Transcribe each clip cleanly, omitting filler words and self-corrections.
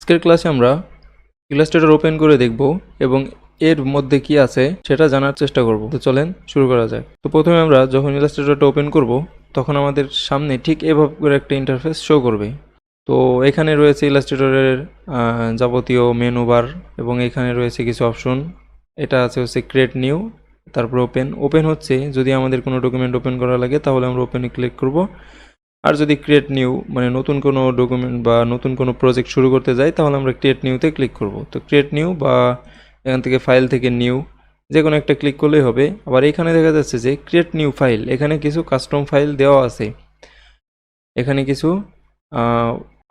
আজকের ক্লাসে আমরা ইলাস্ট্রেটর ওপেন করে দেখব এবং এর মধ্যে কি আছে সেটা জানার চেষ্টা করব। তো চলেন শুরু করা যাক। তো প্রথমে আমরা যখন ইলাস্ট্রেটরটা ওপেন করব তখন আমাদের সামনে ঠিক এভাবে করে একটা ইন্টারফেস শো করবে। তো এখানে রয়েছে ইলাস্ট্রেটরের যাবতীয় মেনু বার এবং এখানে রয়েছে কিছু অপশন। এটা আছে হচ্ছে ক্রিয়েট নিউ, তারপর ওপেন হচ্ছে যদি আমাদের কোনো ডকুমেন্ট ওপেন করা লাগে তাহলে আমরা ওপেনে ক্লিক করব। আর যদি ক্রিয়েট নিউ মানে নতুন কোনো ডকুমেন্ট বা নতুন কোনো প্রজেক্ট শুরু করতে যাই তাহলে আমরা ক্রিয়েট নিউতে ক্লিক করব। তো ক্রিয়েট নিউ বা এখান থেকে ফাইল থেকে নিউ যে কোনো একটা ক্লিক করলেই হবে। আবার এখানে দেখা যাচ্ছে যে ক্রিয়েট নিউ ফাইল, এখানে কিছু কাস্টম ফাইল দেওয়া আছে, এখানে কিছু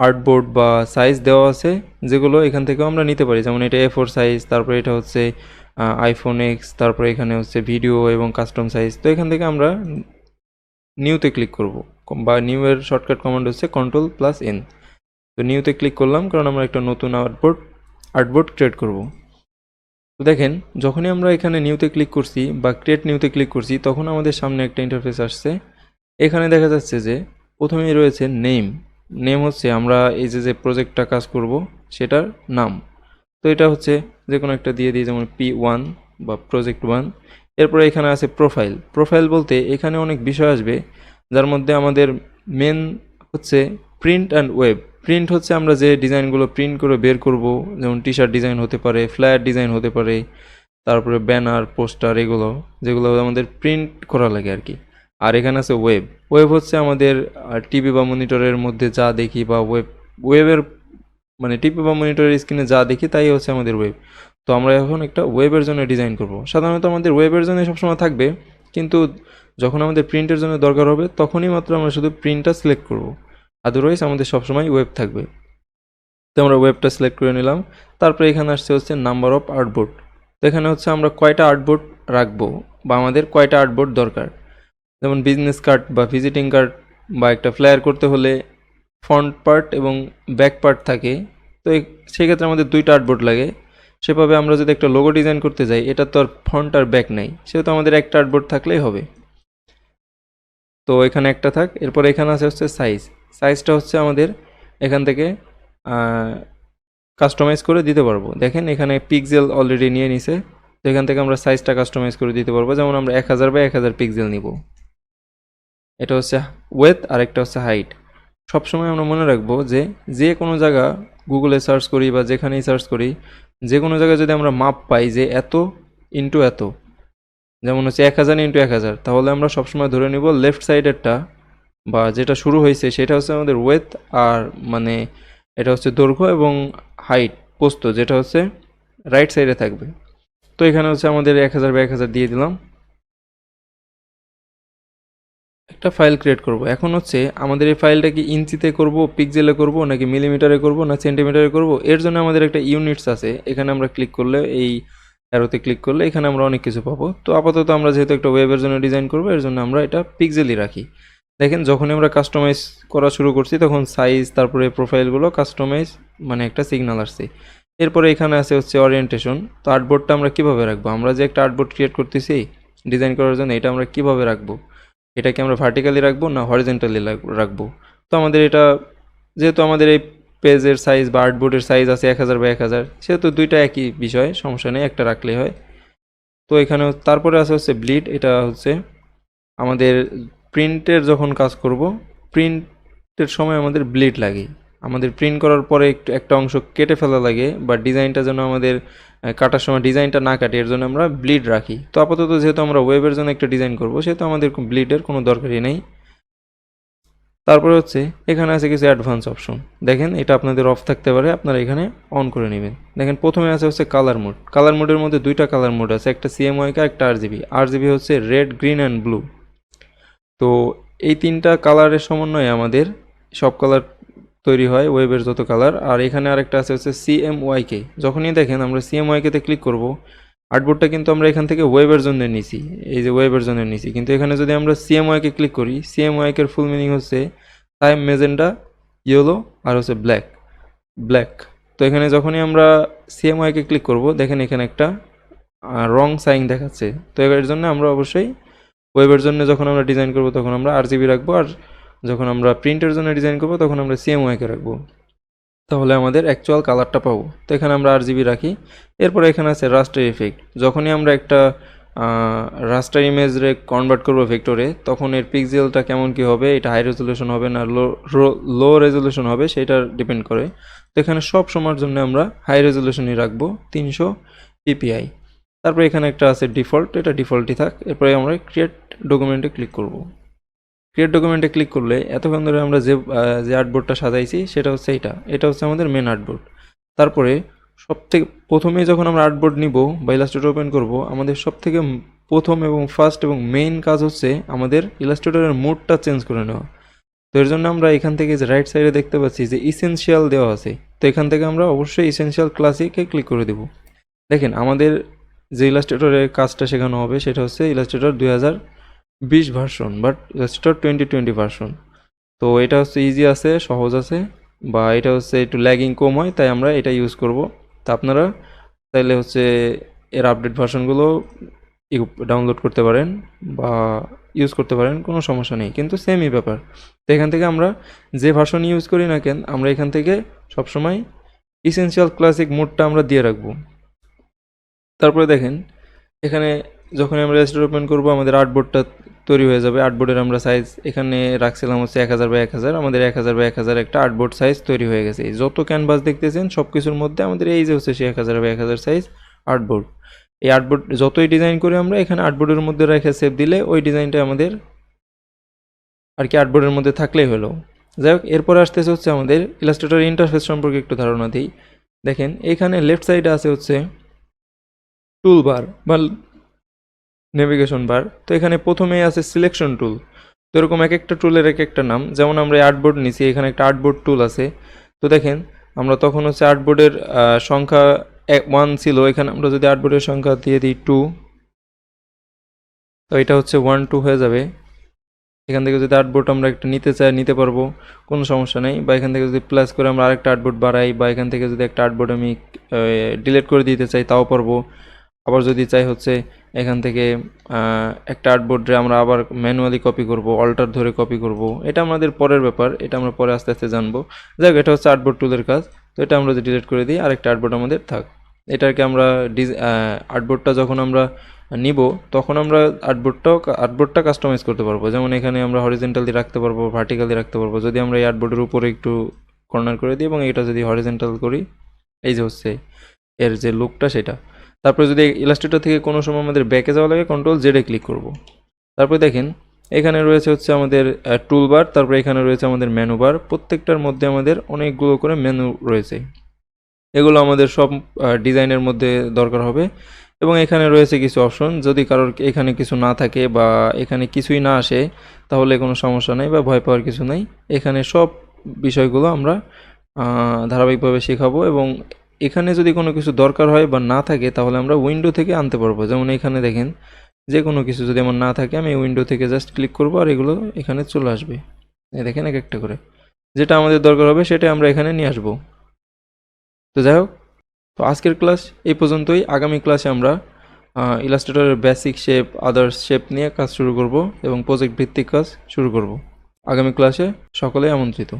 আর্টবোর্ড বা সাইজ দেওয়া আছে যেগুলো এখান থেকেও আমরা নিতে পারি। যেমন এটা A4 সাইজ, তারপরে এটা হচ্ছে আইফোন এক্স, তারপরে এখানে হচ্ছে ভিডিও এবং কাস্টম সাইজ। তো এখান থেকে আমরা নিউতে ক্লিক করব বা নিউ এর শর্টকাট কমান্ড হচ্ছে Ctrl+N। তো নিউতে ক্লিক করলাম কারণ আমরা একটা নতুন আর্টবোর্ড ক্রিয়েট করব। তো দেখেন যখনই আমরা এখানে নিউতে ক্লিক করছি বা ক্রিয়েট নিউতে ক্লিক করছি তখন আমাদের সামনে একটা ইন্টারফেস আসছে। এখানে দেখা যাচ্ছে যে প্রথমেই রয়েছে নেম হচ্ছে আমরা এই যে প্রজেক্টটা কাজ করব সেটার নাম। তো এটা হচ্ছে যে কোনো একটা দিয়ে দিই, যেমন P1 বা প্রজেক্ট 1। এরপরে এখানে আছে প্রোফাইল বলতে এখানে অনেক বিষয় আসবে, যার মধ্যে আমাদের মেন হচ্ছে প্রিন্ট অ্যান্ড ওয়েব। প্রিন্ট হচ্ছে আমরা যে ডিজাইনগুলো প্রিন্ট করে বের করব, যেমন টি শার্ট ডিজাইন হতে পারে, ফ্ল্যাট ডিজাইন হতে পারে, তারপরে ব্যানার পোস্টার, যেগুলো আমাদের প্রিন্ট করা লাগে আর কি। আর এখানে আছে ওয়েব হচ্ছে আমাদের টিভি বা মনিটরের মধ্যে যা দেখি বা ওয়েবের মানে টিভি বা মনিটরের স্ক্রিনে যা দেখি তাই হচ্ছে আমাদের ওয়েব। তো আমরা এখন একটা ওয়েবের জন্য ডিজাইন করব। সাধারণত আমাদের ওয়েবের জন্য সবসময় থাকবে, কিন্তু যখন আমাদের প্রিন্টের জন্য দরকার হবে তখনই মাত্র আমরা শুধু প্রিন্টটা সিলেক্ট করব, আদারওয়াইজ আমাদের সবসময় ওয়েব থাকবে। তো আমরা ওয়েবটা সিলেক্ট করে নিলাম। তারপরে এখানে আসছে হচ্ছে নাম্বার অফ আর্টবোর্ড। তো এখানে হচ্ছে আমরা কয়টা আর্টবোর্ড রাখবো বা আমাদের কয়টা আর্টবোর্ড দরকার। যেমন বিজনেস কার্ড বা ভিজিটিং কার্ড বা একটা ফ্লায়ার করতে হলে ফ্রন্ট পার্ট এবং ব্যাক পার্ট থাকে। তো সেক্ষেত্রে আমাদের দুইটা আর্টবোর্ড লাগে। সেভাবে আমরা যদি একটা লোগো ডিজাইন করতে যাই, এটা তো আর ফ্রন্ট আর ব্যাক নাই, সেহেতু আমাদের একটা আর্টবোর্ড থাকলেই হবে। তো এখানে একটা থাক। এরপর এখানে আছে হচ্ছে সাইজটা হচ্ছে আমাদের এখান থেকে কাস্টমাইজ করে দিতে পারবো। দেখেন এখানে পিক্সেল অলরেডি নিয়ে নিছে, তো এখান থেকে আমরা সাইজটা কাস্টমাইজ করে দিতে পারবো। যেমন আমরা 1000 বাই 1000 পিক্সেল নিব। এটা হচ্ছে ওয়েথ আর একটা হচ্ছে হাইট। সবসময় আমরা মনে রাখবো যে কোনো জায়গা গুগলে সার্চ করি বা যেখানেই সার্চ করি, যে কোনো জায়গায় যদি আমরা মাপ পাই যে এত ইন্টু এত, যেমন হচ্ছে 1000 ইন্টু 1000, তাহলে আমরা সবসময় ধরে নিব লেফট সাইডেরটা বা যেটা শুরু হয়েছে সেটা হচ্ছে আমাদের ওয়েথ, আর মানে এটা হচ্ছে দৈর্ঘ্য, এবং হাইট প্রস্থ যেটা হচ্ছে রাইট সাইডে থাকবে। তো এখানে হচ্ছে আমাদের 1000 বাই 1000 দিয়ে দিলাম। একটা ফাইল ক্রিয়েট করব। এখন হচ্ছে আমাদের এই ফাইলটা কি ইঞ্চিতে করব, পিক্সেলে করব, নাকি মিলিমিটারে করব, না সেন্টিমিটারে করব, এর জন্য আমাদের একটা ইউনিটস আছে। এখানে আমরা ক্লিক করলে, এই অ্যারোতে ক্লিক করলে এখানে আমরা অনেক কিছু পাবো। তো আপাতত আমরা যেহেতু একটা ওয়েবের জন্য ডিজাইন করব, এর জন্য আমরা এটা পিক্সেলই রাখি। দেখেন যখনই আমরা কাস্টমাইজ করা শুরু করছি তখন সাইজ তারপরে প্রোফাইলগুলো কাস্টমাইজ মানে একটা সিগন্যাল আসছে। এরপরে এখানে আছে হচ্ছে ওরিয়েন্টেশন। তো আর্টবোর্ডটা আমরা কিভাবে রাখবো, আমরা যে একটা আর্টবোর্ড ক্রিয়েট করতেছি ডিজাইন করার জন্য, এটা আমরা কিভাবে রাখবো, এটা কি আমরা ভার্টিক্যালি রাখবো না হরিজন্টালি রাখবো। তো আমাদের এটা যেহেতু আমাদের এই পেজের সাইজ বা আর্টবোর্ডের সাইজ আছে 1000 বাই 1000, সেহেতু দুইটা একই বিষয়, সমস্যা নেই, একটা রাখলেই হয়। তো এখানে তারপরে আছে হচ্ছে ব্লিড। এটা হচ্ছে আমাদের প্রিন্টের যখন কাজ করব, প্রিন্টের সময় আমাদের ব্লিড লাগে। আমাদের প্রিন্ট করার পরে একটু একটা অংশ কেটে ফেলা লাগে বা ডিজাইনটা যেন আমাদের কাটার সময় ডিজাইনটা না কাটে, এর জন্য আমরা ব্লিড রাখি। তো আপাতত যেহেতু আমরা ওয়েবের জন্য একটা ডিজাইন করব সেহেতু আমাদের ব্লিডের কোনো দরকারই নেই। তারপরে হচ্ছে এখানে আছে কিছু অ্যাডভান্স অপশন। দেখেন এটা আপনাদের অফ থাকতে পারে, আপনারা এখানে অন করে নেবেন। দেখেন প্রথমে আছে হচ্ছে কালার মোডের মধ্যে দুইটা কালার মোড আছে, একটা CMYK একটা RGB হচ্ছে রেড, গ্রিন অ্যান্ড ব্লু। তো এই তিনটা কালারের সমন্বয়ে আমাদের সব কালার তৈরি হয়, ওয়েবের যত কালার। আর এখানে আরেকটা আছে হচ্ছে CMYK। যখনই দেখেন আমরা CMYK তে ক্লিক করব, আর্টবোর্ডটা কিন্তু আমরা এখান থেকে ওয়েবের জন্য নিছি, এই যে ওয়েবের জন্য নিছি, কিন্তু এখানে যদি আমরা CMYK ক্লিক করি, CMYK এর ফুল মিনিং হচ্ছে টাইম মেজেন্টা ইয়েলো আর হচ্ছে ব্ল্যাক। তো এখানে যখনই আমরা CMYK ক্লিক করব, দেখেন এখানে একটা রং সাইন দেখাচ্ছে। তো এর জন্য আমরা অবশ্যই ওয়েবের জন্য যখন আমরা ডিজাইন করব তখন আমরা RGB রাখবো, আর যখন আমরা প্রিন্টের জন্য ডিজাইন করব তখন আমরা CMYK রাখবো। তাহলে আমাদের অ্যাকচুয়াল কালারটা পাবো। তো এখানে আমরা আরজিবি রাখি। এরপরে এখানে আছে রাস্টার ইফেক্ট। যখনই আমরা একটা রাস্টার ইমেজরে কনভার্ট করবো ভেক্টরে, তখন এর পিক্সেলটা কেমন কি হবে, এটা হাই রেজলিউশন হবে না লো রেজলিউশন হবে, সেটা ডিপেন্ড করে। তো এখানে সব সময়ের জন্য আমরা হাই রেজলিউশনই রাখবো 300 পিপিআই। তারপরে এখানে একটা আছে ডিফল্ট, এটা ডিফল্টই থাক। এরপরে আমরা ক্রিয়েট ডকুমেন্টে ক্লিক করব। ক্রিয়েট ডকুমেন্টে ক্লিক করলে এতক্ষণ ধরে আমরা যে আর্টবোর্ডটা সাজাইছি সেটা হচ্ছে এটা হচ্ছে আমাদের মেন আর্টবোর্ড। তারপরে সবথেকে প্রথমে যখন আমরা আর্টবোর্ড নিব বা ইলাস্ট্রেটর ওপেন করব, আমাদের সবথেকে প্রথম এবং ফার্স্ট এবং মেইন কাজ হচ্ছে আমাদের ইলাস্ট্রেটরের মোডটা চেঞ্জ করে নেওয়া। তো এর জন্য আমরা এখান থেকে যে রাইট সাইডে দেখতে পাচ্ছি যে ইসেনশিয়াল দেওয়া আছে, তো এখান থেকে আমরা অবশ্যই ইসেনশিয়াল ক্লাসিকে ক্লিক করে দেব। দেখেন আমাদের যে ইলাস্ট্রেটরের কাজটা শেখানো হবে সেটা হচ্ছে Illustrator 2020 version, but Illustrator 2020 version. তো এটা হচ্ছে ইজি আছে, সহজ আছে, বা এটা হচ্ছে একটু ল্যাগিং কম হয়, তাই আমরা এটা ইউজ করব। তা আপনারা তাইলে হচ্ছে এর আপডেট ভার্সনগুলো ডাউনলোড করতে পারেন বা ইউজ করতে পারেন, কোনো সমস্যা নেই, কিন্তু সেমই ব্যাপার। তো এখান থেকে আমরা যে ভার্সন ইউজ করি না কেন, আমরা এখান থেকে সবসময় ইসেনশিয়াল ক্লাসিক মোডটা আমরা দিয়ে রাখবো। তারপরে দেখেন এখানে যখন আমরা রেজিস্টার ওপেন করব, আমাদের আর্টবোর্ডটা তৈরি হয়ে যাবে। আর্টবোর্ডের আমরা সাইজ এখানে রাখছিলাম হচ্ছে 1000x1000, আমাদের 1000x1000 একটা আর্টবোর্ড সাইজ তৈরি হয়ে গেছে। যত ক্যানভাস দেখতেছেন সব কিছুর মধ্যে আমাদের এই যে হচ্ছে সেই 1000x1000 সাইজ আর্টবোর্ড। এই আর্টবোর্ড যতই ডিজাইন করি আমরা, এখানে আর্টবোর্ডের মধ্যে রেখে সেভ দিলে ওই ডিজাইনটা আমাদের আর কি আর্টবোর্ডের মধ্যে থাকলেই হলো। যাই হোক, এরপর আসতেছে হচ্ছে আমাদের ইলাস্ট্রেটর ইন্টারফেস সম্পর্কে একটু ধারণা দিই। দেখেন এখানে লেফট সাইডে আছে হচ্ছে টুল বার বা নেভিগেশন বার। তো এখানে প্রথমেই আছে সিলেকশন টুল। তো এরকম এক একটা টুলের এক একটা নাম, যেমন আমরা আর্টবোর্ড নিছি, এখানে একটা আর্টবোর্ড টুল আছে। তো দেখেন আমরা তখন হচ্ছে আর্টবোর্ডের সংখ্যা 1 ছিল, এখানে আমরা যদি আর্টবোর্ডের সংখ্যা দিয়ে দিই 2, তো এটা হচ্ছে 1 2 হয়ে যাবে। এখান থেকে যদি আর্টবোর্ড আমরা একটা নিতে চাই নিতে পারবো, কোনো সমস্যা নেই। বা এখান থেকে যদি প্লাস করে আমরা আরেকটা আর্টবোর্ড বাড়াই, বা এখান থেকে যদি একটা আর্টবোর্ড আমি ডিলিট করে দিতে চাই তাও পারবো। আবার যদি চাই হচ্ছে এখান থেকে একটা আর্টবোর্ডে আমরা আবার ম্যানুয়ালি কপি করব, অল্টার ধরে কপি করব, এটা আমাদের পরের ব্যাপার, এটা আমরা পরে আস্তে আস্তে জানবো। যাই হোক, এটা হচ্ছে আর্টবোর্ড টুলের কাজ। তো এটা আমরা যদি ডিলিট করে দিই, আরেকটা আর্টবোর্ড আমাদের থাক। এটাকে আমরা আর্টবোর্ডটা যখন আমরা নিব, তখন আমরা আর্টবোর্ডটা কাস্টমাইজ করতে পারবো। যেমন এখানে আমরা হরিজেন্টালি রাখতে পারবো, ভার্টিক্যালি রাখতে পারবো। যদি আমরা এই আর্টবোর্ডের উপরে একটু কর্নার করে দিই এবং এটা যদি হরিজেন্টাল করি, এই যে হচ্ছে এর যে লুকটা সেটা। তারপরে যদি ইলাস্ট্রেটর থেকে কোনো সময় আমাদের ব্যাকে যাওয়া লাগে, কন্ট্রোল জেডে ক্লিক করব। তারপরে দেখেন এখানে রয়েছে হচ্ছে আমাদের টুল বার, তারপরে এখানে রয়েছে আমাদের মেনু বার। প্রত্যেকটার মধ্যে আমাদের অনেকগুলো করে মেনু রয়েছে, এগুলো আমাদের সব ডিজাইনের মধ্যে দরকার হবে। এবং এখানে রয়েছে কিছু অপশন, যদি কারোর এখানে কিছু না থাকে বা এখানে কিছুই না আসে, তাহলে কোনো সমস্যা নেই বা ভয় পাওয়ার কিছু নেই। এখানে সব বিষয়গুলো আমরা ধারাবাহিকভাবে শেখাবো। এবং এখানে যদি কোনো কিছু দরকার হয় বা না থাকে, তাহলে আমরা উইন্ডো থেকে আনতে পারবো। যেমন এখানে দেখেন যে কোনো কিছু যদি আমার না থাকে, আমি উইন্ডো থেকে জাস্ট ক্লিক করবো আর এগুলো এখানে চলে আসবে। এই দেখেন এক একটা করে যেটা আমাদের দরকার হবে সেটা আমরা এখানে নিয়ে আসবো। তো যাই হোক, তো আজকের ক্লাস এই পর্যন্তই। আগামী ক্লাসে আমরা ইলাস্ট্রেটরের বেসিক শেপ, আদার্স শেপ নিয়ে কাজ শুরু করব এবং প্রজেক্ট ভিত্তিক কাজ শুরু করব। আগামী ক্লাসে সকলেই আমন্ত্রিত।